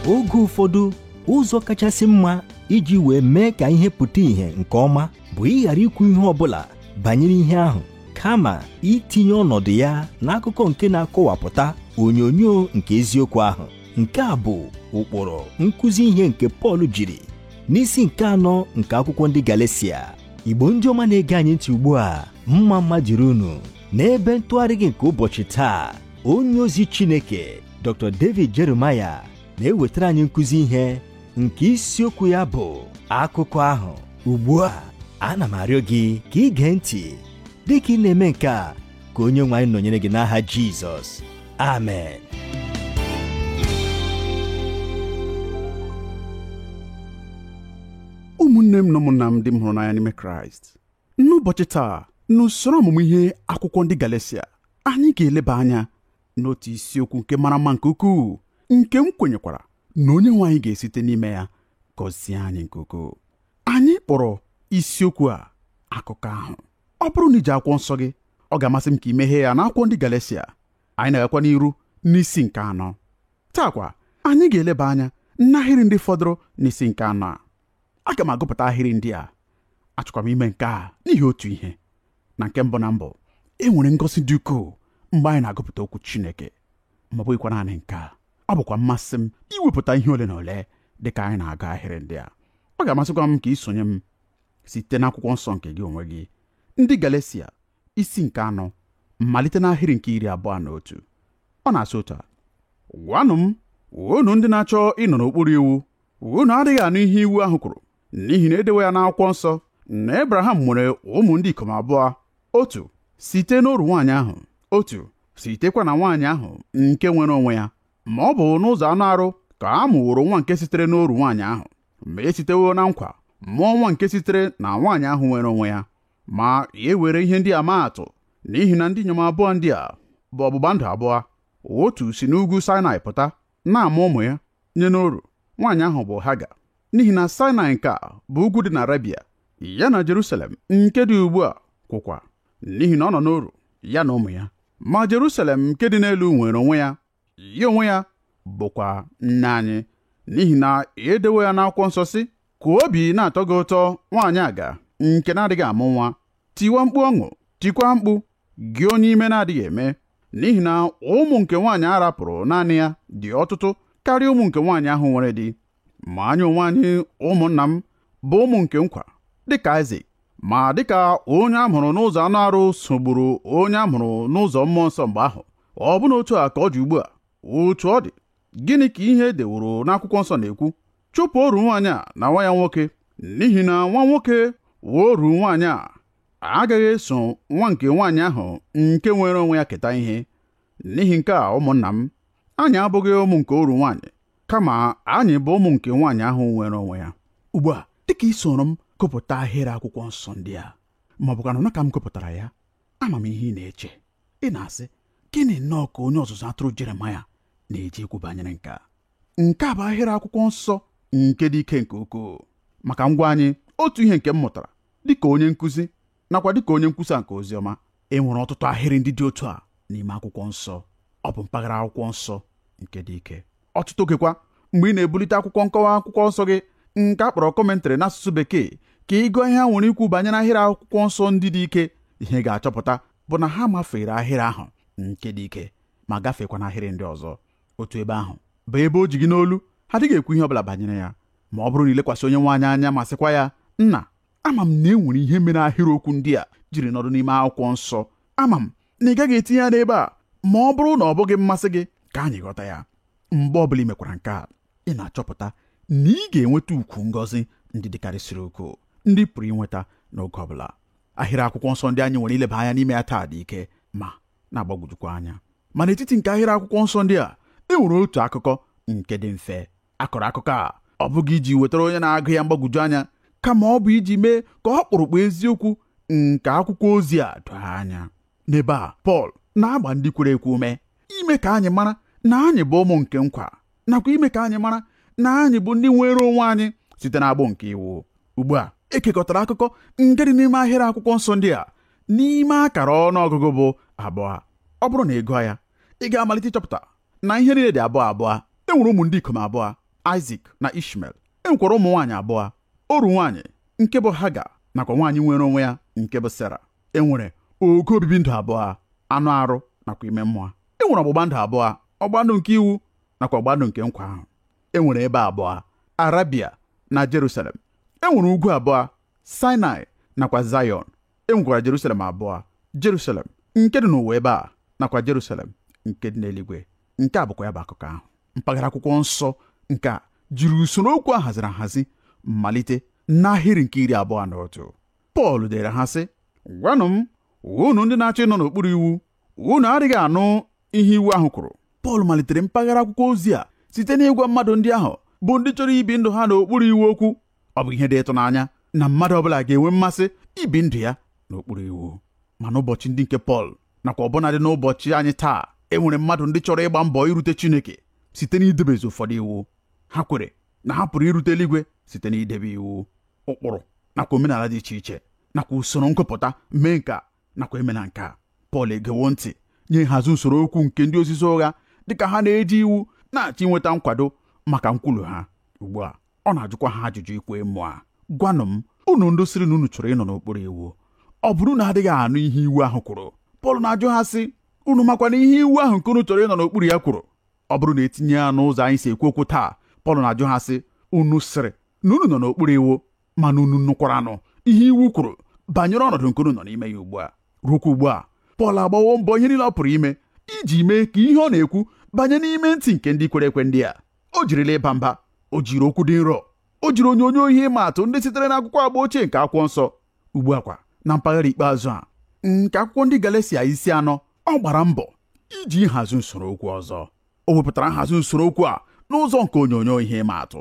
oge ụfọdụ ụzọ kachasị mma iji wee mee ka ihe pụta ìhè nke ọma bụ ịghara ikwu ihe ọbụla banyere ihe ahụ, kama itinye ọnọdụ ya n'akụkọ nke na-akọwapụta onyonyo nke eziokwu ahụ. Nke a bụ ụkpụrụ nkụzi ihe nke Pọl jiri n'isi nke 4 nke akwụkwọ ndị Galatia. Igbo ndị ọma na-ege anyị ntị ugbu a, mma dịrị unu. N'ebe ntụgharị gị nke ụbọchị taa, onye ozi Chineke Dr. David Jeremiah na-ewetara anyị nkụzi ihe nke isiokwu ya bụ akụkọ ahụ. Ugbu a, ana m arịọ gị ka ị gee ntị dịka ị na-eme nke a, ka onye nwe anyị nọnyere gị n'aha Jizọs. Amen. Ụmụnne m na ụmụnna m dị m hụrụ n'anya n'ime Kraịst, n'ụbọchị taa n'usoro ọmụmụ ihe akwụkwọ ndị Galatia, anyị ga-eleba anya n'otu isiokwu nke mara mma nke ukwuu, nke m kwenyekwara na onye nwe anyị ga-esite n'ime ya gọzie anyị nke ukwuu. Anyị kpọrọ isiokwu a akụkọ ahụ. Ọ bụrụ na iji akwụkwọ nsọ gị, ọ ga-amasị m ka ị meghee ya n'akwụkwọ ndị Galatia. Anyị na-agakwa n'iru n'isi nke 4. Taakwa anyị ga-eleba anya n'ahịrị ndị fọdụrụ n'isi nke 4 a. Aga m agụpụta ahịrị ndị a. Achọkwa m ime nke a n'ihi otu ihe. Na nke mbụ na mbụ, e nwere ngosi dị ukwuu mgbe anyị na-agụpụta okwu Chineke, ma ọ bụghịkwa naanị nke a. Ọ bụkwa mmasị m iwepụta ihe ole na ole dị ka anyị na-aga ahịrị ndị a. Ọ ga-amasịkwa m ka ị sonye m site n'akwụkwọ nsọ nke gị onwe gị. Ndị Galatia isi nke 4 malite n'ahịrị nke 21. Ọ na-asị otu a: gwanụ m, unu ndị na-achọ ịnọ n'okpuru iwu, unu adịghị anụ ihe iwu ahụ kwuru, n'ihi na edewe ya n'akwụkwọ nsọ na Ebraham nwere ụmụ ndị ikom 2, otu site n'oru nwaanyị ahụ, otu sitekwa na nwaanyị ahụ nke nwere onwe ya. Ma ọ bụ n'ụzọ anụ arụ ka a mụworo nwa nke sitere n'oru nwaanyị ahụ, ma esitewo na nkwa mụọ nwa nke sitere na nwaanyị ahụ nwere onwe ya. Ma e were ihe ndị a maa atụ, n'ihi na ndị inyom 2 ndị a bụ ọgbụgba ndụ 2. Otu si n'ugwu Sinai pụta na-amụ ụmụ ya nye n'oru nwaanyị ahụ bụ Haga, n'ihi na Sinai nke a bụ ugwu dị na Arabia, ya na Jerusalem nke dị ugbu a kwụkwa, n'ihi na ọ nọ n'oru ya na ụmụ ya. Ma Jerusalem nke dị n'elu nwere onwe ya, ya onwe ya bụkwa nne anyị, n'ihi na edewo ya n'akwụkwọ nsọ sị, ka obi na-atọ gị ụtọ nwaanyị aga nke na-adịghị amụ nwa, tiwa mkpu ọṅụ, tikwa mkpu gị onye ime na-adịghị eme, n'ihi na ụmụ nke nwaanyị a rapụrụ naanị ya dị ọtụtụ karịa ụmụ nke nwaanyị ahụ nwere di. Ma anyị onwe anyị, ụmụnna m, bụ ụmụ nke nkwa dịka Aịzik, ma dịka onye a mụrụ n'ụzọ anụ arụ sogburu onye a mụrụ n'ụzọ mmụọ nsọ mgbe ahụ. Ọ bụ na otu a ka ọ dị ugbu a. Otu ọ dị, gịnị ka ihe edeworo n'akwụkwọ nsọ na-ekwu? Chụpụ oru nwaanyị a na nwa ya nwoke, n'ihi na nwa nwoke oru nwaanyị a agaghị eso nwa nke nwaanyị ahụ nke nwere onwe ya keta ihe. N'ihi nke a, ụmụnna m, anyị abụghị ụmụ nke oru nwaanyị, kama anyị bụ ụmụ nke nwaanyị ahụ nwere onwe ya. Ugbu a, dịka isoro m gụpụta ahịrị akwụkwọ nsọ ndị a, ma ọ bụkwa na ka m gụpụtara ya, ama m ihe ị na-eche. Ị na-asị, gịnị nnọọ ka onye ọzụzụ atụrụ Jeremaya na-eji ekwu banyere nke a? Nke a bụ ahịrị akwụkwọ nsọ nke dị ike nke ukwuu. Maka ngwa anyị otu ihe nke m mụtara dịka onye nkụzi nakwa dịka onye nkwusa nke oziọma. E nwere ọtụtụ ahịrị ndị dị otu a n'ime akwụkwọ nsọ. Ọ bụ mpaghara akwụkwọ nsọ nke dị ike. Ọtụtụ ogekwa, mgbe ị na-ebulite akwụkwọ nkọwa akwụkwọ nsọ gị nke a kpọrọ kọmentrị n'asụsụ Bekee, ka ị gụọ ihe ha nwere ikwu banyere ahịrị akwụkwọ nsọ ndị dị ike, ihe ga-achọpụta bụ na ha mafere ahịrị ahụ nke dị ike ma gafekwa n'ahịrị ndị ọzọ. Otu ebe ahụ bụ ebe o ji gị n'olu, ha adịghị ekwu ihe ọbụla banyere ya. Ma ọ bụrụ na ilekwasị onye nwaanyị anya ma sịkwa ya, nna, ama m na e nwere ihe mere ahịrịokwu ndị a jiri nọdụ n'ime akwụkwọ nsọ, ama m na ị gaghị etinye ya n'ebe a ma ọ bụrụ na ọ bụghị mmasị gị ka anyị ghọta ya. Mgbe ọbụla ị mekwara nke a, ị na-achọpụta na ị ga-enweta ukwu ngọzi ndị dịkarịsịrị ukwuu, ndị pụrụ inweta n'oge ọbụla. Ahịrị akwụkwọ nsọ ndị anyị nwere ileba anya n'ime ya taa dị ike ma na-agbagwojukwa anya. Ma n'etiti nke ahịrị akwụkwọ nsọ ndị a, e nwere otu akụkọ nke dị mfe. Akọrọ akụkọ a ọ bụghị iji wetara onye na-agụ ya mgbagwoju anya, kama ọ bụ iji mee ka ọ kpụrụkpụ eziokwu nke akwụkwọ ozi a doo anya. N'ebe a, Pọl na-agba ndị kwere ekwe ume ime ka anyị mara na anyị bụ ụmụ nke nkwa, nakwa ime ka anyị mara na anyị bụ ndị nwere onwe anyị site n'agbụ nke iwu. Ugbu a, ekekọtara akụkọ nke dị n'ime ahịrị akwụkwọ nsọ ndị a n'ime akara ọnụọgụgụ bụ 2. Ọ bụrụ na ị gụọ ya, ị ga-amalite ịchọpụta na ihe niile dị 2. E nwere ụmụ ndị ikom 2, Isaac na Ishmael. Enwekwara ụmụ nwaanyị abụọ, oru nwaanyị nke bụ Haga nakwa nwaanyị nwere onwe ya nke bụ Sera. Enwere ogo obibi ndụ abụọ, anụ arụ nakwa ime mmụọ. Enwere ọgbụgba ndụ abụọ, ọgbụgba ndụ nke iwu nakwa ọgbụgba ndụ nke nkwa ahụ. Enwere ebe abụọ, Arabia na Jerusalem. Enwere ugwu abụọ, Sinai nakwa Zion. Enwekwara Jerusalem abụọ, Jerusalem nke dị n'ụwa ebe a nakwa Jerusalem nke dị n'eluigwe. Nke a bụkwa ya bụ akụkọ ahụ. Mpaghara akwụkwọ nsọ nke a jiri usoro okwu a haziri ahazi malite n'ahịrị nke 21. Pọl dere ha sị, gwanụ m, unu ndị na-achọ ịnọ n'okpuru iwu, unu adịghị anụ ihe iwu ahụ kwuru. Pọl malitere mpaghara akwụkwọ ozi a site n'ịgwa mmadụ ndị ahụ bụ ndị chọrọ ibi ndụ ha n'okpuru iwu okwu. Ọ bụ ihe dị ịtụnanya na mmadụ ọbụla ga-enwe mmasị ibi ndụ ya n'okpuru iwu. Ma n'ụbọchị ndị nke Pọl nakwa ọbụnadị n'ụbọchị anyị taa, enwere mmadụ ndị chọrọ ịgba mbọ irute Chineke site n'idebezi ụfọdụ iwu. Ha kwere na ha pụrụ irute eluigwe site n'idebe iwu, ụkpụrụ nakwa omenala dị iche iche nakwa usoro nkwupụta mee nka nakwa emena nka. Pọl egewo ntị nye nhazi usoro okwu nke ndị ozizi ụgha dịka ha na-eji iwu na-achọ inweta nkwado maka nkwulu ha. Ugbu a ọ na-ajụkwa ha ajụjụ ikwe mmụọ. Gwanụ m, unu ndị sịrị na unu chọrọ ịnọ n'okpuru iwu, ọ bụrụ na adịghị anụ ihe iwu ahụ kwuru? Pọl na-ajụ ha sị, unu makwa na ihe iwu ahụ nke unu chọrọ ịnọ n'okpuru ya kwuru? Ọ bụrụ na etinye ya n'ụzọ anyị si ekwu okwu taa, Pọl na-ajụ ha sị, unu sịrị na unu nọ n'okpuru iwu, mana unu nụkwaranụ ihe iwu kwuru banyere ọnọdụ nke unu nọ n'ime ya ugbu a. Rukwa ugbu a, Pọl agbawo mbọ ihe niile ọ pụrụ ime iji mee ka ihe ọ na-ekwu banye n'ime ntị nke ndị kwere ekwe ndị a. O jirila ịba mba, o jiri okwu dị nro, o jiri onyonyo ihe ịma atụ ndị sitere n'akwụkwọ agba ochie nke akwụkwọ nsọ. Ugbu a kwa, na mpaghara ikpeazụ a nke akwụkwọ ndị Galatia 4, ọ gbara mbọ iji nhazi usoro okwu ọzọ. O wepụtara nhazi usoro okwu a n'ụzọ nke onyonyo ihe ịma atụ.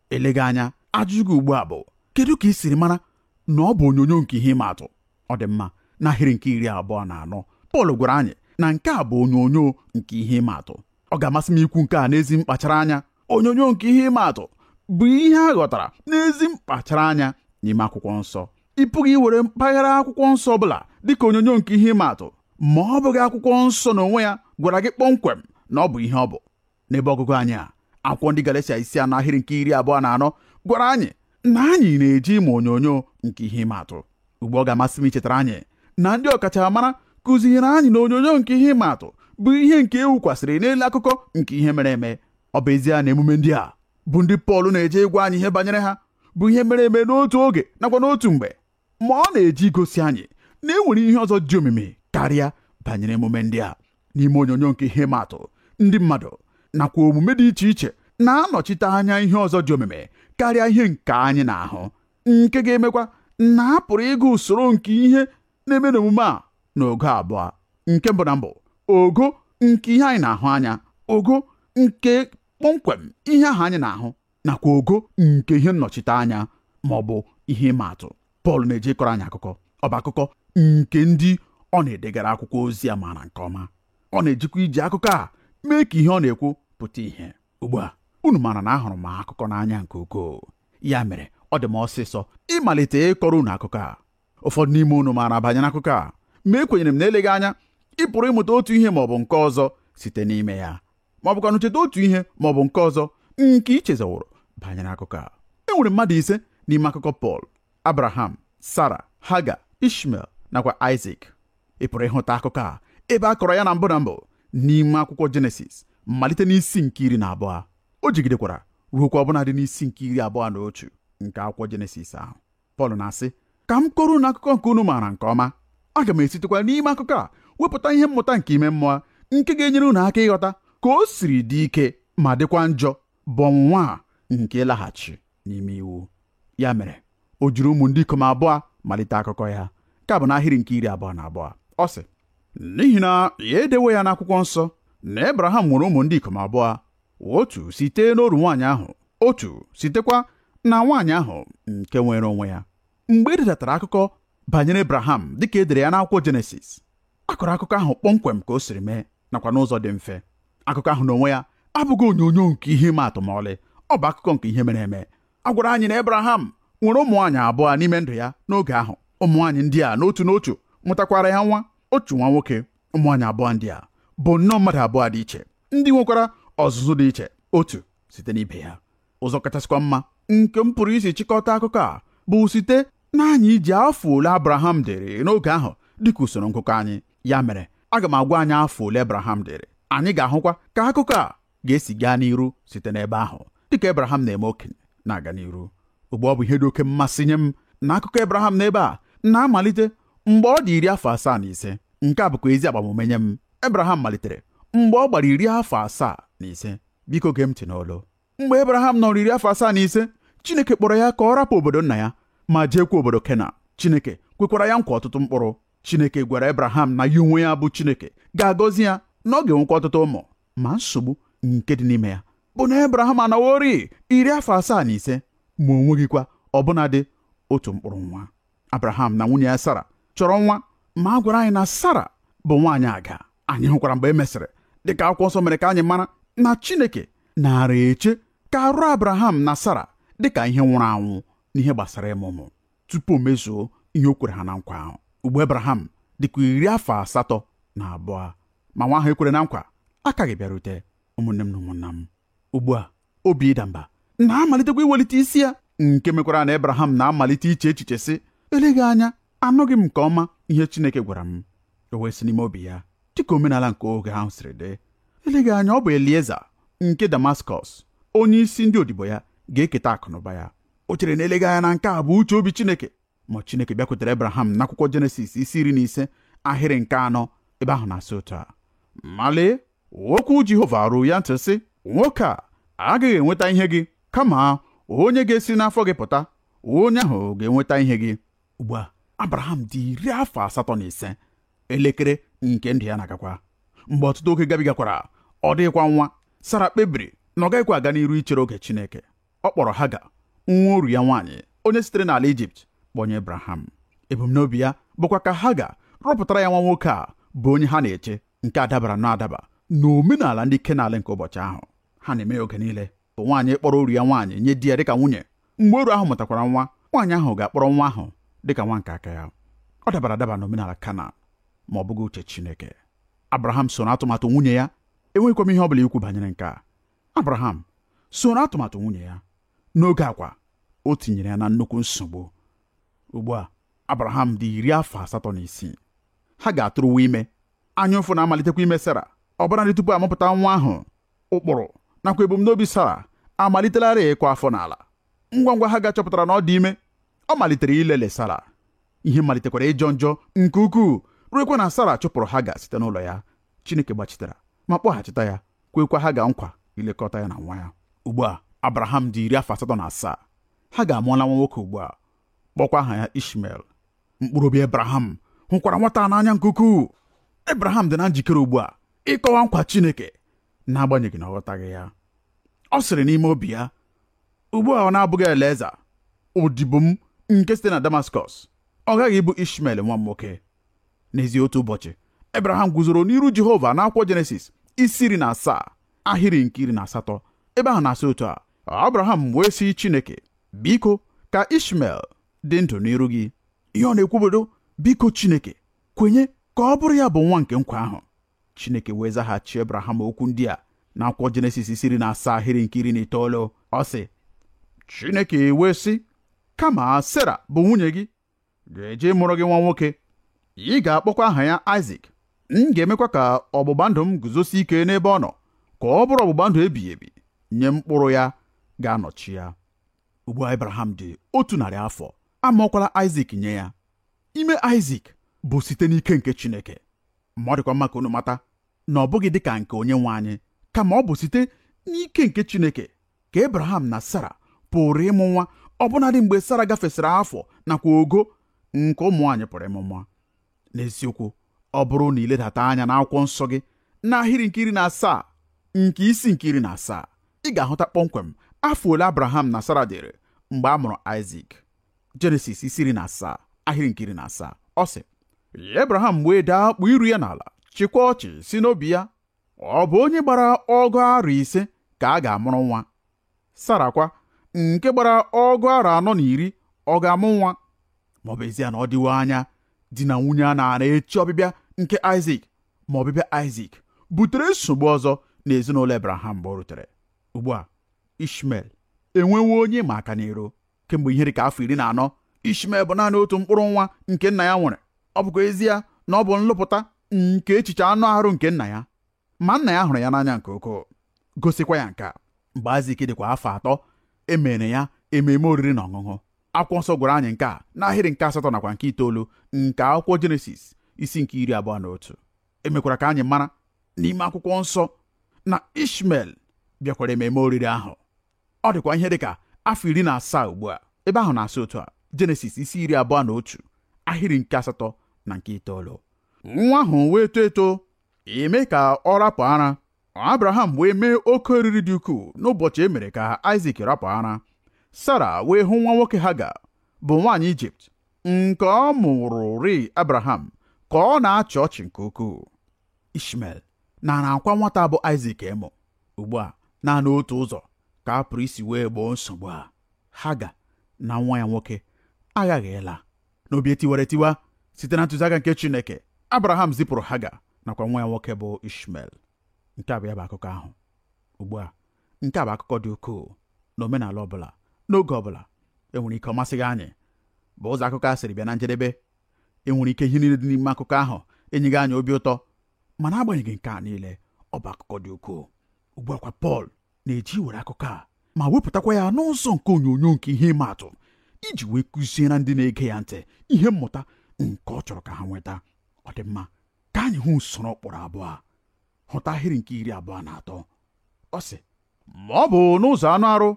Eleghị anya, ajụjụ gị ugbu a bụ, kedu ka ị siri mara na ọ bụ onyonyo nke ihe ịma atụ? Ọ dị mma, n'ahịrị nke 24, Pọl gwara anyị na nke a bụ onyonyo nke ihe ịma atụ. Ọ ga-amasị m ikwu nke a n'ezi mkpachara anya. Onyonyo nke ihe ịma atụ bụ ihe a ghọtara n'ezi mkpachara anya n'ime akwụkwọ nsọ. Ị pụghị iwere mpaghara akwụkwọ nsọ ọbụla dịka onyonyo nke ihe ịma atụ ma ọ bụghị akwụkwọ nsọ n'onwe ya gwara gị kpọmkwem na ọ bụ ihe ọ bụ. N'ebe ọgụgụ anyị a, akwụkwọ ndị Galatia 4 n'ahịrị nke 24 gwara anyị na anyị na-eji ịma onyonyo nke ihe ịma atụ. Ugbu ọ ga-amasị m ichetara anyị na ndị ọkachamara kụziere anyị na onyonyo nke ihe ịma atụ bụ ihe nke ewukwasịrị n'elu akụkọ nke ihe mere eme. Ọ bụ ezie na emume ndị a bụ ndị Pọl na-eje ịgwa anyị ihe banyere ha bụ ihe mere eme n'otu oge nakwa n'otu mgbe, ma ọ na-eji igosi anyị na enwere ihe ọzọ dị omimi karịa banyere emume ndị a. N'ime onyonyo nke ihe ịma atụ, ndị mmadụ nakwa omume dị iche iche na-anọchite anya ihe ọzọ dị omimi karịa ihe nke anyị na-ahụ, nke ga-emekwa na a pụrụ ịgụ usoro nke ihe na-eme n'omume a n'ogo abụọ. Nke mbụ na mbụ, ogo nke ihe anyị na-ahụ anya, ogo nke kpọmkwem ihe ahụ anyị na-ahụ, nakwa ogo nke ihe nnọchite anya ma ọ bụ ihe ịma atụ. Pọl na-eji kọrọ anyị akụkọ. Ọ bụ akụkọ nke ndị ọ na-edegara akwụkwọ ozi a maara nke ọma. Ọ na-ejikwa iji akụkọ a mee ka ihe ọ na-ekwu pụta ihe. Ugbu a, unu maara na ahụrụ m akụkọ n'anya nke ukwuu. Ya mere, ọ dị m ọsịsọ ịmalite ịkọrọ unu akụkọ a. Ụfọdụ n'ime unu maara banyere akụkọ a, ma ekwenyere m na eleghị anya ị pụrụ ịmụta otu ihe ma ọ bụ nke ọzọ site n'ime ya, ma ọ bụkwa ncheta otu ihe ma ọ bụ nke ọzọ nke ị chezaworo banyere akụkọ a. Enwere mmadụ 5 n'ime akụkọ Pọl: Abraham, Sara, Haga, Ishmael nakwa Isaac. Ị pụrụ ịhụta akụkọ a ebe a kọrọ ya na mbụ n'ime akwụkwọ Jenesis malite n'isi nke 12. O jigidekwara ruokwa ọbụnadị n'isi nke 21 nke akwụkwọ Jenesis ahụ. Pọl na-asị, ka m kọrọ unu akụkọ nke unu maara nke ọma. Aga m esitekwa n'ime akụkọ a wepụta ihe mmụta nke ime mmụọ nke ga-enyere unu aka ịghọta ka o siri dị ike ma dịkwa njọ bụ ọnwụnwa a nke ịlaghachi n'ime iwu. Ya mere, o jiri ụmụ ndị ikom abụọ malite akụkọ ya. Nke a bụ n'ahịrị nke 22. Ọ sị, n'ihi na ya edewo ya n'akwụkwọ nsọ na Abraham nwere ụmụ ndị ikom abụọ, otu site n'oru nwaanyị ahụ, otu sitekwa na nwaanyị ahụ nke nwere onwe ya. Mgbe edetatara akụkọ banyere Abraham dịka edere ya n'akwụkwọ Jenesis, akọrọ akụkọ ahụ kpọmkwem ka o siri mee nakwa n'ụzọ dị mfe. Akụkọ ahụ n'onwe ya abụghị onyonyo nke ihe ịma atụ ma ọlị. Ọ bụ akụkọ nke ihe mere eme. A gwara anyị na Abraham nwere ụmụ nwaanyị abụọ n'ime ndụ ya n'oge ahụ. Ụmụ nwaanyị ndị a n'otu n'otu mụtakwara ya nwa, otu nwa nwoke. Ụmụ nwaanyị abụọ ndị a bụ nnọọ mmadụ abụọ dị iche, ndị nwekwara ọzụzụ dị iche, otu site n'ibe ya. ụzọ kachasịkwa mma nke m pụrụ isi chịkọta akụkọ a bụ site na anyị iji afọ ole Abraham dịrị n'oge ahụ dịka usoro ngụkọ anyị. Ya mere aga m agwa anyị afọ ole Abraham dịrị. Anyị ga-ahụkwa ka akụkọ a ga-esi gaa n'iru site n'ebe ahụ dịka Abraham na-eme okenye na-aga n'iru. Ugbu ọ bụ ihe dị oke mmasị nye m na akụkọ Abraham n'ebe a na-amalite mgbe ọ dị 75. Nke a bụkwa ezi agbamume nye m. Abraham malitere mgbe ọ gbara 75. Biko gee m ntị n'olu. Mgbe Abraham nọrọ 75, Chineke kpọrọ ya ka ọ rapụ obodo nna ya ma jeekwa obodo Kenan. Chineke kwekwara ya nkwa ọtụtụ mkpụrụ. Chineke gwara Abraham na ya onwe ya bụ Chineke ga-agọzi ya na ọ ga-enwekwa ọtụtụ ụmụ. Ma nsogbu nke dị n'ime ya bụ na Abraham anọworị 75 ma o nweghịkwa ọbụnadị otu mkpụrụ nwa. Abraham na nwunye ya Sara chọrọ nwa, ma a gwara anyị na Sara bụ nwaanyị aga. Anyị hụkwara mgbe e mesịrị dịka akwụkwọ nsọ mere ka anyị mara na Chineke nara eche ka arụ Abraham na Sara dịka ihe nwụrụ anwụ n'ihe gbasara ịmụ ụmụ tupu o mezuo ihe o kwere ha na nkwa ahụ. Ugbu Abraham dịkwa 82 ma nwa ahụ ekwere na nkwa akaghị bịarute. Ụmụnne m na ụmụnna m, ugbu a obi ịda mba na-amalitekwa iwelite isi ya, nke mekwara na Abraham na-amalite iche echiche sị, eleghị anya anụghị m nke ọma ihe Chineke gwara m. O wee si n'ime obi ya dịka omenala nke oge ahụ siri dị, eleghị anya ọ bụ Elieza nke Damaskọs, onye isi ndị odibo ya, ga-eketa akụnụba ya. O chere na eleghị anya na nke a bụ uche obi Chineke. Ma Chineke bịakwutere Abraham n'akwụkwọ Jenesis isi 15 ahịrị nke 4 ebe ahụ na-asị otu a: ma lee, okwu Jehova ruo ya ntị sị, nwoke a agaghị enweta ihe gị, kama onye ga-esi n'afọ gị pụta, onye ahụ ga-enweta ihe gị. Ugbu a Abraham dị 85. Elekere nke ndụ ya na-agakwa. Mgbe ọtụtụ oge gabigakwara, ọ dịghịkwa nwa. Sara kpebiri na ọ gaghịkwa aga n'iru ichere oge Chineke. Ọ kpọrọ Haga, nwa oru ya nwaanyị, onye sitere n'ala Ijipt, kpọnye Abraham. Ebumnobi ya bụkwa ka Haga rọpụtara ya nwa nwoke a bụ onye ha na-eche, nke adabara n'adaba n'omenala ndị Kenan nke ụbọchị ahụ. Ha na-eme oge niile bụ nwaanyị kpọrọ oru ya nwaanyị nye di ya dịka nwunye. Mgbe oru ahụ mụtakwara nwa, nwaanyị ahụ ga-akpọrọ nwa ahụ dịka nwa nke aka ya. Ọ dabara adaba n'omenala Kenan ma ọ bụghị uche Chineke. Abraham so n'atụmatụ nwunye ya. Enweghịkwa m ihe ọ bụla ikwu banyere nke a. Abraham so n'atụmatụ nwunye ya. N'oge akwa, o tinyere ya na nnukwu nsogbu. Ugbu a Abraham dị 86. Ha ga-atụrụwa ime. Anya ụfụ na-amalitekwa ime Sara, ọbụnadị tupu amụpụta nwa ahụ. Ụkpụrụ nakwa ebumnobi Sara amalitelarị ịkwa afọ n'ala. Ngwa ngwa ha ga-achọpụtara na ọ dị ime, ọ malitere ilele Sara. Ihe malitekwara ịjọ njọ nke ukwuu, ruekwa na Sara chụpụrụ Haga site n'ụlọ ya. Chineke gbachitere ma kpọghachita ya, kwekwa Haga nkwa ilekọta ya na nwa ya. Ugbu a Abraham dị 87. Ha ga-amụọla nwa nwoke ugbu a, kpọkwa aha ya Ishmael. Mkpụrụ obi Abraham hụkwara nwata n'anya nke ukwuu. Abraham dị na njikere ugbu a ịkọwa nkwa Chineke n'agbanyeghị na ọ ghọtaghị ya. Ọ sịrị n'ime obi ya, ugbu a ọ na-abụghị Elieza, odibo m nke site na Damaskọs, ọ gaghị ịbụ Ishmael nwa m nwoke. N'ezie, otu ụbọchị Abraham guzoro n'iru Jehova n'akwụkwọ Jenesis isi 17 ahịrị nke 18 ebe ahụ na-asị otu a: Abraham wee sị Chineke, biko ka Ishmael dị ndụ n'iru gị. Ihe ọ na-ekwubodo, biko Chineke kwenye ka ọ bụrụ ya bụ nwa nke nkwa ahụ. Chineke wee zaghachi Abraham okwu ndị a n'akwụkwọ Jenesis isi 17 ahịrị nke 19. Ọ sị, Chineke wee sị, kama Sera bụ nwunye gị ga-eje mụrụ gị nwa nwoke, ị ga-akpọkwa aha ya Aịzik. M ga-emekwa ka ọgbụgba ndụ m guzosi ike n'ebe ọ nọ, ka ọ bụrụ ọgbụgba ndụ ebighị ebi nye mkpụrụ ya ga-anọchi ya. Ugbu a Abraham dị 100 afọ, amụọkwala Aịzik nye ya. Ime Aịzik bụ site n'ike nke Chineke. Ma ọ dịkwa mma ka unu mata na ọ bụghị dịka nke onye nwe anyị, kama ọ bụ site n'ike nke Chineke ka Abraham na Sara pụrụ ịmụ nwa, ọbụnadị mgbe Sara gafesịrị afọ nakwa ogo nke ụmụ nwaanyị pụrụ ịmụ nwa. N'eziokwu, ọ bụrụ na iledata anya n'akwụkwọ nsọ gị n'ahịrị nke 17 nke isi nke 17, ị ga-ahụta kpọmkwem afọ ole Abraham na Sara dịrị mgbe a mụrụ Aịzik. Jenesis isi 17 ahịrị nke 17. Ọ sị, Abraham wee daa akpụ iru ya n'ala, chịkwa ọchị si n'obi ya, ọ bụ onye gbara 5 ka a ga-amụrụ nwa. Sara kwa nke gbara 40 ọ ga-amụ nwa. Ma ọ bụ ezie na ọ dịwo anya di na nwunye a na-ara echi ọbịbịa nke Aịzik, ma ọbịbịa Aịzik butere nsogbu ọzọ n'ezinụlọ Abraham mgbe o rutere. Ugbu a Ishmael enwewo onye ma aka n'iro kemgbe ihe dịka afọ 14 Ishmel bụ naanị otu mkpụrụ nwa nke nna ya nwere. Ọ bụkwa ezie na ọ bụ nlụpụta nke echiche anụ arụ nke nna ya, ma nna ya hụrụ ya n'anya nke ukwuu, gosikwa ya nke a. Mgbe Aịzik dịkwa afọ 3 emere ya ememe oriri na ọṅụṅụ. Akwụkwọ nsọ gwara anyị nke a n'ahịrị nke 8 nakwa nke 9 nke akwụkwọ Jenesis isi nke 21. Emekwara ka anyị mara n'ime akwụkwọ nsọ na Ishmel bịakwara ememe oriri ahụ. Ọ dịkwa ihe dịka afọ 17 ugbu a. Ebe ahụ na-asị otu a: Jenesis isi 21 ahịrị nke 8 na nke 9. Nwa ahụ wee too eto, eme ka ọ rapụ ara. Abraham wee mee oke oriri dị ukwuu n'ụbọchị e mere ka Aịzik rapụ ara. Sara wee hụ nwa nwoke Haga bụ nwaanyị Ijipt nke ọ mụrụ Abraham ka ọ na-achị ọchị nke ukwuu. Ishmel nara akwa nwata bụ Aịzik emo. Ugbu a naanị otu ụzọ ka a pụrụ isi wee gboo nsogbu a. Haga na nwa ya nwoke aghaghị ịla. N'obi etiwara etiwa site na ntụziaka nke Chineke, Abraham zipụrụ Haga nakwa nwa ya nwoke bụ Ishmel. Nke a bụ ya bụ akụkọ ahụ. Ugbu a nke a bụ akụkọ dị ukwuu n'omenala ọbụla n'oge ọbụla. Enwere ike ọ masịghị anyị bụ ụzọ akụkọ a siri bịa na njedebe. Enwere ike ihe niile dị n'ime akụkọ ahụ enyeghị anyị obi ụtọ, mana agbanyeghị nke a niile, ọ bụ akụkọ dị ukwuu. Ugbu a kwa Pọl na-eji were akụkọ a ma wepụtakwa ya n'ụzọ nke onyonyo nke ihe ịma atụ iji wee kụziere ndị na-ege ya ntị ihe mmụta nke ọ chọrọ ka ha nweta. Ọ dị mma ka anyị hụ usoro ụkpụrụ abụọ. Hụta ahịrị nke 23. Ọ sị, ma ọ bụ n'ụzọ anụ arụ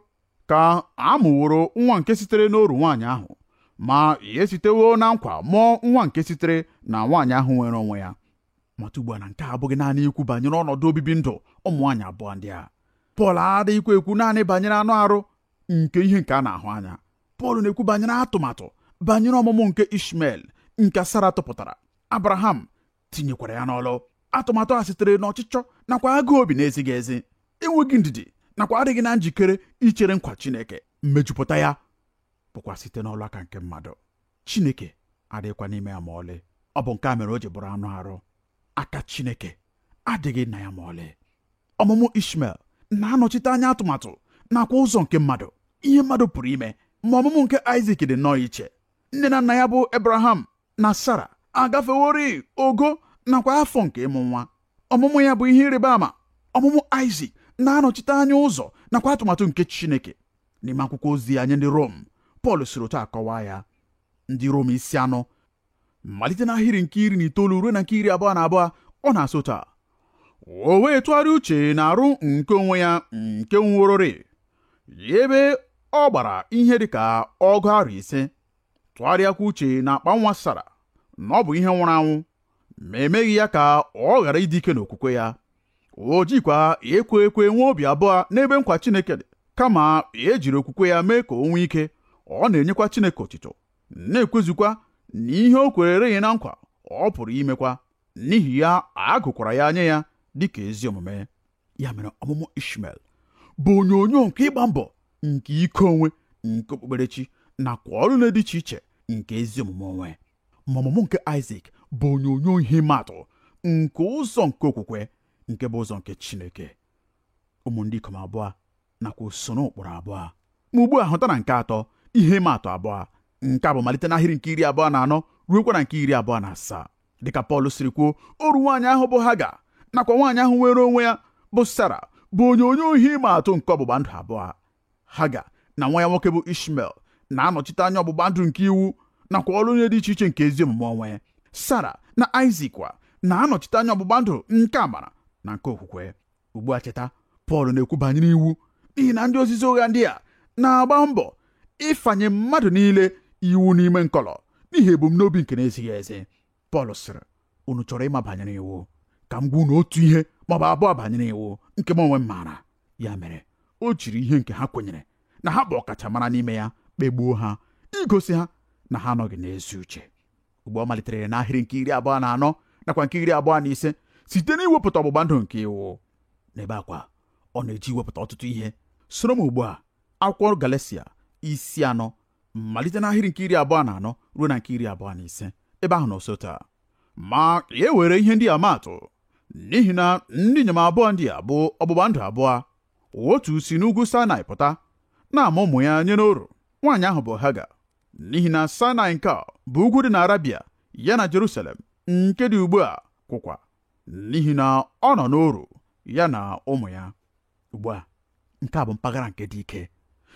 ka a mụworo nwa nke sitere n'oru nwaanyị ahụ, ma ya esitewo na nkwa mụọ nwa nke sitere na nwaanyị ahụ nwere onwe ya. Mata ugbu a na nke a abụghị naanị ikwu banyere ọnọdụ obibi ndụ ụmụ nwaanyị abụọ ndị a. Pọl adịghịkwa ekwu naanị banyere anụ arụ nke ihe nke a na-ahụ anya. Pọl na-ekwu banyere atụmatụ banyere ọmụmụ nke Ishmel nke Sara tụpụtara. Abraham tinyekwara ya n'ọlụ. Atụmatụ a sitere n'ọchịchọ nakwa agụ obi na-ezighị ezi, enweghị ndidi nakwa adịghị na njikere ichere nkwa Chineke. Mmejupụta ya bụkwa site n'ọlụ aka nke mmadụ. Chineke adịghịkwa n'ime ya ma ọlị. Ọ bụ nke a mere o ji bụrụ anụ arụ. Aka Chineke adịghị na ya ma ọlị. Ọmụmụ Ishmel na-anọchite anya atụmatụ nakwa ụzọ nke mmadụ, ihe mmadụ pụrụ ime. Ma ọmụmụ nke Aịzik dị nnọọ iche. Nne na nna ya bụ Abraham na Sara agafeworị ogo nakwa afọ nke ịmụ nwa. Ọmụmụ ya bụ ihe ịrịba ama. Ọmụmụ Aịzik na-anọchite anya ụzọ nakwa atụmatụ nke Chineke. N'ime akwụkwọ ozi anyị ndị Rom, Pọl siri otu akọwaa ya. Ndị Rom isi 4 malite n'ahịrị nke 19 ruo na nke 22, ọ na-asị otu a: o wee tụgharịa uche na arụ nke onwe ya nke nwụrọrị, ebe ọ gbara ihe dịka 5 tụgharịakwa uche na akpa nwa Sara na ọ bụ ihe nwụrụ anwụ, ma emeghị ya ka ọ ghara ịdị ike n'okwukwe ya. O jikwa ekwe nwee obi abụọ n'ebe nkwa Chineke dị, kama ejiri okwukwe ya mee ka o nwee ike. Ọ na-enyekwa Chineke otito, na-ekwezukwa na ihe o kwerereghị na nkwa ọ pụrụ imekwa. N'ihi ya a gụkwara ya nye ya dịka ezi omume. Ya mere ọmụmụ Ishmel bụ onyonyo nke ịgba mbọ nke ike onwe nke okpukperechi nakwa ọrụ na dị iche iche nke ezi omume onwe. Ma ọmụmụ nke Aịzik bụ onyonyo ihe ịmatụ nke ụzọ nke okwukwe nke bụ ụzọ nke Chineke. Ụmụ ndị ikom abụọ nakwa usoro ụkpụrụ abụọ. Ma ugbu a hụtara nke 3, ihe ịmatụ abụọ. Nke a bụ malite n'ahịrị nke 24 ruokwa na nke 27. Dịka Pọl siri kwuo, oru nwaanyị ahụ bụ Haga nakwa nwaanyị ahụ nwere onwe ya bụ Sara bụ onyonyo ihe ịma atụ nke ọgbụgba ndụ abụọ. Haga na nwa ya nwoke bụ Ishmel na-anọchite anya ọgbụgba ndụ nke iwu nakwa ọrụ ihe dị iche iche nke ezi omume onwe. Sara na Aịzik na-anọchite anya ọgbụgba ndụ nke amara na nke okwukwe. Ugbu a cheta, Pọl na-ekwu banyere iwu n'ihi na ndị ozizi ụgha ndị a na-agba mbọ ịfanye mmadụ niile iwu n'ime nkọlọ n'ihi ebumnobi nke na-ezighị ezi. Pọl sịrị, unu chọrọ ịma banyere iwu? Ka m gwa unu otu ihe maọbụ abụọ banyere iwu nke m onwe m maara. Ya mere o jiri ihe nke ha kwenyere na ha bụ ọkachamara n'ime ya kpegbuo ha, igosi ha na ha anọghị n'ezi uche. Ugbu ọ malitere n'ahịrị nke 24 nakwa nke 25 site n'iwepụta ọgbụgba ndụ nke iwu. N'ebe akwa ọ na-eji iwepụta ọtụtụ ihe. Soro m ugbu a akwụkwọ Galatia isi 4 malite n'ahịrị nke 24 ruo na nke 25. Ebe ahụ n'ụsọ taa, ma e were ihe ndị a maatụ, n'ihi na ndị inyom abụọ ndị a bụ ọgbụgba ndụ abụọ. Otu si n'ugwu Sinai pụta na-ama ụmụ ya nye n'oru. Nwaanyị ahụ bụ Haga, n'ihi na Sinai nke a bụ ugwu dị na Arabia ya na Jerusalem nke dị ugbu a kwụkwa, n'ihi na ọ nọ n'oru ya na ụmụ ya. Ugbu a nke a bụ mpaghara nke dị ike.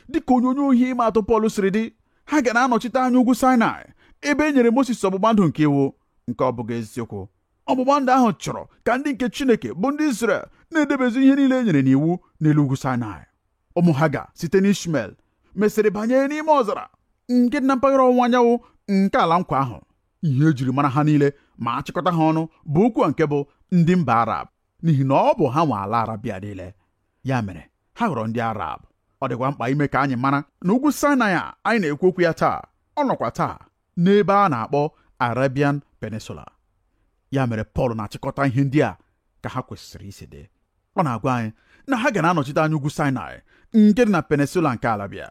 Dịka onyonyo ohi ịma atụ Pọl siri dị, ha ga na-anọchite anya ugwu Sinai ebe e nyere Mosis ọgbụgba ndụ nke iwu, nke ọ bụghị eziokwu. Ọgbụgba ndụ ahụ chọrọ ka ndị nke Chineke bụ ndị Izrel na-edebezi ihe niile e nyere n'iwu n'elu ugwu Sinai. Ụmụ Haga site n'Ishmel mesịrị banye n'ime ọzara nke dị na mpaghara ọwụwa anyanwụ nke ala nkwa ahụ. Ihe ejiri mara ha niile ma achịkọta ha ọnụ bụ okwu nke bụ ndị mba Arab, n'ihi na ọ bụ ha nwe ala Arabia niile. Ya mere ha ghọrọ ndị Arab. Ọ dịkwa mkpa ime ka anyị mara na ugwu Sinai a anyị na-ekwu okwu ya taa, ọ nọkwa taa n'ebe a na-akpọ Arabian Peninsula. Ya mere Pọl na-achịkọta ihe ndị a ka ha kwesịrị isi dị. Ọ na-agwa anyị na ha ga na-anọchite anya ugwu Sinai nke dị na peninsula nke Arabia.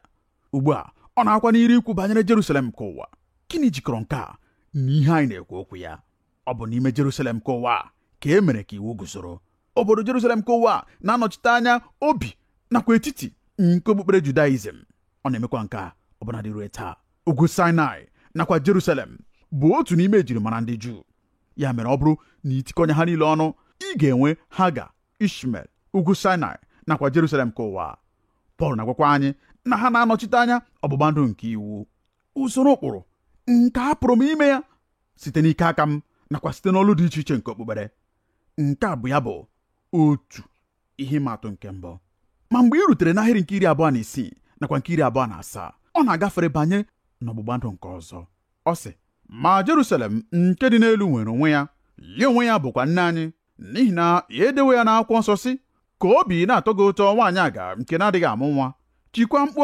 Ugbu a ọ na-akwa n'iri ikwu banyere Jerusalem nke ụwa. Gịnị jikọrọ nke a na ihe anyị na-ekwu okwu ya? Ọ bụ n'ime Jerusalem nke ụwa ka e mere ka iwu guzoro. Obodo Jerusalem nke ụwa na-anọchite anya obi nakwa etiti nke okpukpere Judaism. Ọ na-emekwa nke a ọbụna dị ruo taa. Ugwu Sinai nakwa Jerusalem bụ otu n'ime ejirimara ndị Juu. Ya mere ọ bụrụ na itikọnye ha niile ọnụ, ị ga-enwe Haga, Ishmel, ugwu Sinai nakwa Jerusalem nke ụwa. Pọl na-agwakwa anyị na ha na-anọchite anya ọgbụgba ndụ nke iwu, usoro ụkpụrụ nke a pụrụ m ime ya site n'ike aka m nakwa site n'ọlụ dị iche iche nke okpukpere. Nke a bụ ya bụ otu ihe ịmatụ nke mbụ. Ma mgbe ị rutere n'ahịrị nke 26 nakwa nke 27, ọ na-agafere banye n'ọgbụgba ndụ nke ọzọ. Ọ sị, ma Jerusalem nke dị n'elu nwere onwe ya, ya onwe ya bụkwa nne anyị, n'ihi na ya edewe ya n'akwụkwọ nsọ sị, ka obi na-atọ gị ụtọ nwaanyị aga nke na-adịghị amụ nwa, chikwa mkpu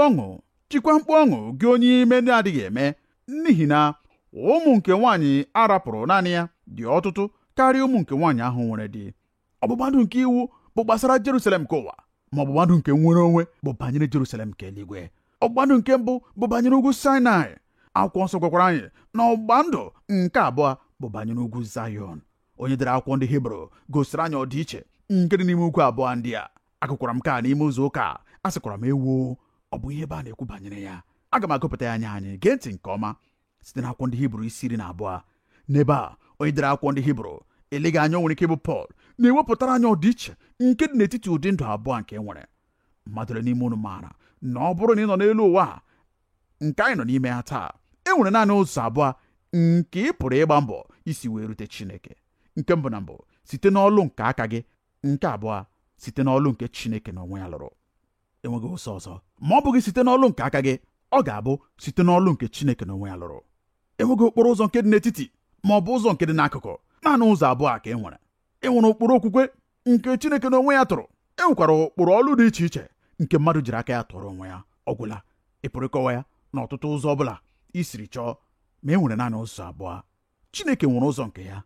ọṅụ gị onye ime na-adịghị eme, n'ihi na ụmụ nke nwaanyị arapụrụ naanị ya dị ọtụtụ karịa ụmụ nke nwaanyị ahụ nwere di. Ọgbụgba ndụ nke iwu bụ gbasara Jerusalem nke ụwa, ma ọgbụgba ndụ nke nwere onwe bụ banyere Jerusalem nke eluigwe. Ọgbụgba ndụ nke mbụ bụ banyere ugwu Sinai. Akwụkwọ nsọ gwakwara anyị na ọgbụgba ndụ nke abụọ bụ banyere ugwu Zayọn. Onye dere akwụkwọ ndị Hibru gosiri anyị ọdịiche nke dị n'ime ugwu abụọ ndị a. Agụkwara m ka n'ime ụzọ ụka a sịkwara m ewuo, ọ bụ ihe ebe a na-ekwu banyere ya. Aga m agụpụta ya anya anyị, gee ntị nke ọma site n'akwụkwọ ndị Hibru isi 12. N'ebe a onye dere akwụkwọ ndị Hibru, eleghị anya nwere ike bụ Pọl, na-ewepụtara anyị ọdịiche nke dị n'etiti ụdị ndụ abụọ nke nwere. Mmadụ ole n'ime unu maara na ọ bụrụ na ị nọ n'elu ụwa nke anyị nọ n'ime ya taa, e nwere naanị ụzọ abụọ nke ị pụrụ ịgba mbọ isi wee rute Chineke. Nke mbụ na mbụ site n'ọlụ nke aka gị, nke abụọ site n'ọlụ nke Chineke n'onwe ya lụrụ. Enweghị ụzọ ọzọ. Ma ọ bụghị site n'ọlụ nke aka gị, ọ ga-abụ site n'ọlụ nke Chineke n'onwe ya lụrụ. Enweghị okporo ụzọ nke dị n'etiti ma ọ bụ ụzọ nke dị n'akụkụ. Naanị ụzọ abụọ ka e nwere. E nwere ụkpụrụ okwukwe nke Chineke n'onwe ya tụrụ. E nwekwara ụkpụrụ ọlụ dị iche iche nke mmadụ jiri aka ya tụrụ onwe ya. Ọgwụla ị pụrụ ịkọwa ya n'ọtụtụ ụzọ ọbụla i siri chọọ, ma e nwere naanị ụzọ abụọ. Chineke nwere ụzọ nke ya.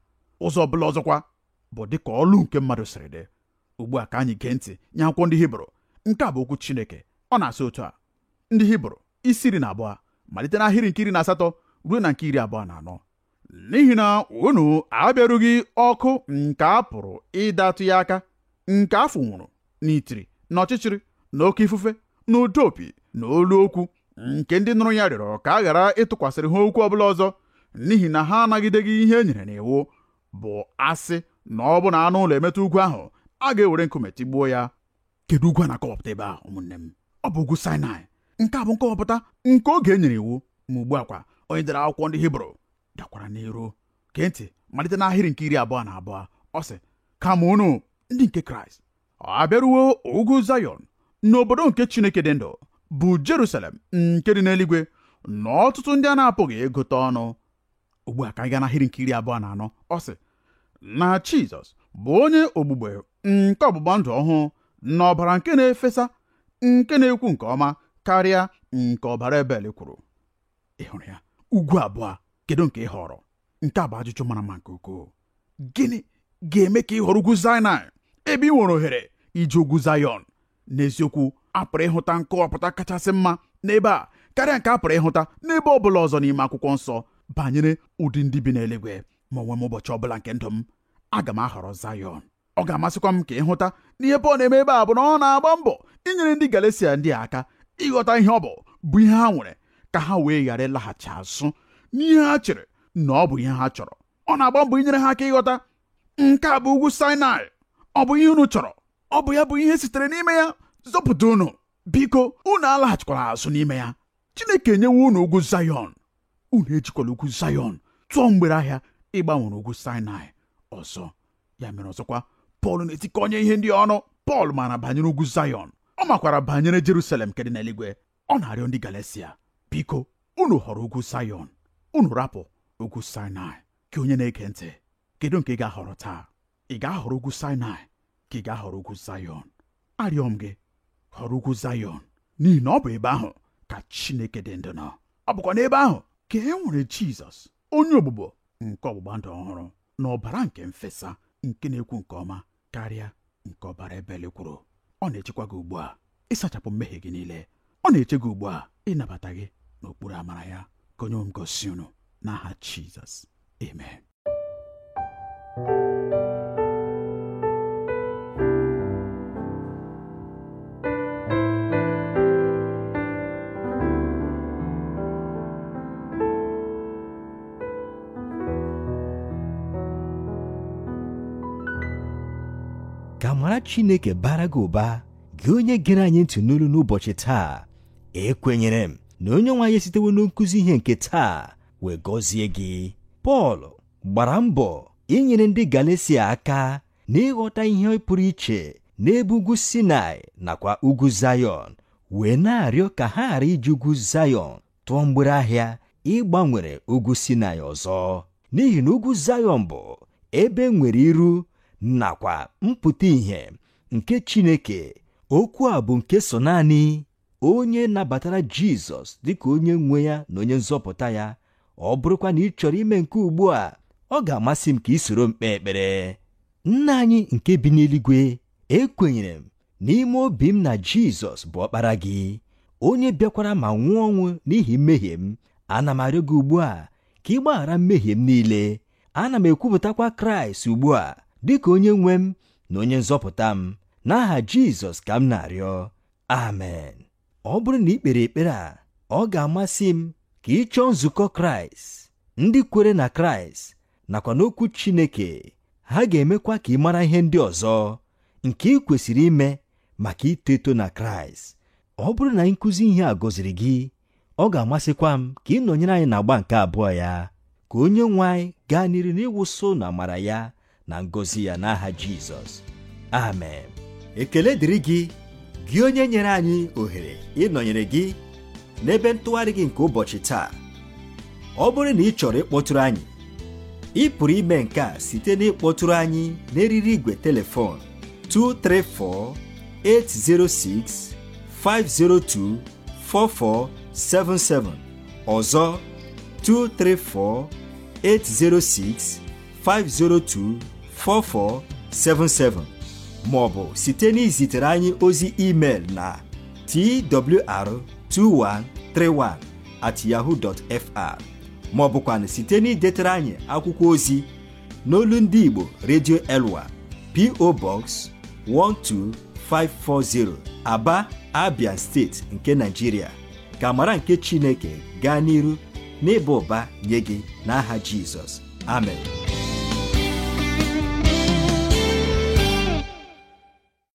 Ụzọ ọbụla ọzọkwa bụ dịka ọlụ nke mmadụ siri dị. Ugbu a ka anyị gee ntị nye akwụkwọ ndị Hibru. Nke a bụ okwu Chineke. Ọ na-asị otu a. Ndị Hibru isi 12 malite n'ahịrị nke 18 ruo na nke 24. N'ihi na unu abịarughị ọkụ nke a pụrụ ịdatụ ya aka, nke afọ nwụrụ n'itiri na ọchịchịrị na oke ifufe na ụda opi na olu okwu nke ndị nụrụ ya rịọrọ ka a ghara ịtụkwasịrị ha okwu ọbụla ọzọ, n'ihi na ha anagideghị ihe e nyere n'iwu, bụ asị na ọ bụ na anụ ụlọ emetụ ugwu ahụ, a ga-ewere nkume tigbuo ya. Kedu ugwu a na-akọwapụta ebe a, ụmụnne m? Ọ bụ ugwu Sinai. Nke a bụ nkọwapụta nke oge e nyere iwu. Ma ugbu a kwa onye dere akwụkwọ ndị Hibru dakwara n'iru. Gee ntị malite n'ahịrị nke 22. Ọ sị, kama unu ndị nke Kraịst abịaruwo ugwu Zayọn, n'obodo nke Chineke dị ndụ, bụ Jerusalem nke dị n'eluigwe, na ọtụtụ ndị a na-apụghị ịgụta ọnụ. Ugbu a ka anyị gaa n'ahịrị nke 24. Ọ sị, na Jizọs bụ onye ogbugbe nke ọgbụgba ndụ ọhụụ, na ọbara nke na-efesa, nke na-ekwu nke ọma karịa nke ọbara Ebel kwuru. Ị hụrụ ya? Ugwu abụọ, kedu nke ị họrọ? Nke a bụ ajụjụ mara mma nke ukwuu. Gịnị ga-eme ka ị họrọ ugwu Sinai ebe ị nwere ohere iji ugwu Zayọn? N'eziokwu, a pụrụ ịhụta nkọwapụta kachasị mma n'ebe a karịa nke a pụrụ ịhụta n'ebe ọ bụla ọzọ n'ime akwụkwọ nsọ banyere ụdị ndị bi n'eluigwe. Ma onwe m ụbọchị ọbụla nke ndụ m, aga m ahọrọ Zayọn. Ọ ga-amasịkwa m ka ịhụta n'ihe Pọl na-eme ebe a bụ na ọ na-agba mbọ inyere ndị Galatia ndị a aka ịghọta ihe ọ bụ ihe ha nwere ka ha wee ghara ịlaghachi azụ n'ihe ha chere na ọ bụ ihe ha chọrọ. Ọ na-agba mbọ inyere ha aka ịghọta nke a bụ ugwu Sinai, ọ bụ ihe unu chọrọ, ọ bụ ya bụ ihe sitere n'ime ya zọpụta unu. Biko unu alaghachikwala azụ n'ime ya. Chineke enyewo unu ugwu Zayọn, unu ejikwala ugwu Zayọn tụọ mgbere ahịa ịgbanwere ugwu Sinai ọzọ. Ya mere ọzọkwa, Pọl na-etikọnye ihe ndị ọnụ. Pọl maara banyere ugwu Zayọn, ọ makwara banyere Jerusalem nke dị n'eluigwe. Ọ na-arịọ ndị Galatia, biko unu họrọ ugwu Zayọn, unu rapụ ugwu Sinai. Ka onye na-ege ntị, kedu nke ị ga-ahọrọ taa? Ị ga-ahọrọ ugwu Sinai ka ị ga-ahọrọ ugwu Zayọn? Arịọ m gị, họrọ ugwu Zayọn, n'ihi na ọ bụ ebe ahụ ka Chineke dị ndụ nọ. Ọ bụkwa n'ebe ahụ ka e nwere Jizọs, onye ogbugbo nke ọgbụgba ndụ ọhụrụ, na ọbara nke mfesa nke na-ekwu nke ọma karịa nke ọbara Ebel kwuru. Ọ na-echekwa gị ugbu a ịsachapụ mmehie gị niile. Ọ na-eche gị ugbu a ịnabata gị n'okpuru amara ya. Ka onye m gosi unu n'aha Jizọs. Amen. Ka amara Chineke bara gị ụba, gị onye gere anyị ntị n'olu n'ụbọchị taa. Ekwenyere m na onye nwe anyị esitewo n'nkụzi ihe nke taa wee gọzie gị. Pọl gbara mbọ inyere ndị Galatia aka n'ịghọta ihe pụrụ iche n'ebe ugwu Sinai nakwa ugwu Zayọn, wee na-arịọ ka ha ghara iji ugwu Zayọn tụọ mgbere ahịa ịgbanwere ugwu Sinai ọzọ, n'ihi na ugwu Zayọn bụ ebe nwere iru nakwa mpụta ìhè nke Chineke. Okwu a bụ nke so naanị onye nabatara Jizọs dịka onye nwe ya na onye nzọpụta ya. Ọ bụrụkwa na ị chọrọ ime nke ugbu a, ọ ga-amasị m ka ị soro m kpee ekpere. Nna anyị nke bi n'eluigwe, ekwenyere m n'ime obi m na Jizọs bụ ọkpara gị, onye bịakwara ma nwụọ ọnwụ n'ihi mmehie m. Ana m arịọ gị ugbu a ka ị gbaghara mmehie m niile. Ana m ekwupụtakwa Kraịst ugbu a dịka onye nwe m na onye nzọpụta m. N'aha Jizọs ka m na-arịọ, amen. Ọ bụrụ na ị kpere ekpere a, ọ ga-amasị m ka ị chọọ nzukọ Kraịst, ndị kwere na Kraịst nakwa n'okwu Chineke. Ha ga-emekwa ka ị mara ihe ndị ọzọ nke ị kwesịrị ime maka ito eto na Kraịst. Ọ bụrụ na nkụzi ihe a gọziri gị, ọ ga-amasịkwa m ka ị nọnyere anyị n'agba nke abụọ ya. Ka onye nwe anyị gaa n'ihu n'ịwụso na amara ya na ngọzi ya n'aha Jizọs, amen. Ekele dịrị gị, gị onye nyere anyị ohere ịnọnyere gị n'ebe ntụgharị gị nke ụbọchị taa. Ọ bụrụ na ị chọrọ ịkpọtụrụ anyị, ị pụrụ ime nke a site n'ịkpọtụrụ anyị n'eriri igwe telefon 234-806-502-4477. Ọzọ 234-806-502-4477, maọbụ site n'izitere anyị ozi email na twr2131@yahoo.fr, maọbụkwa site n'idetere anyị akwụkwọ ozi n'olu ndị Igbo Radio Elwa, P.O. Box 12540, Aba, Abia Steeti nke Nigeria. Ka amara nke Chineke gaa n'iru n'ịba ụba nye gị n'aha Jizọs, amen.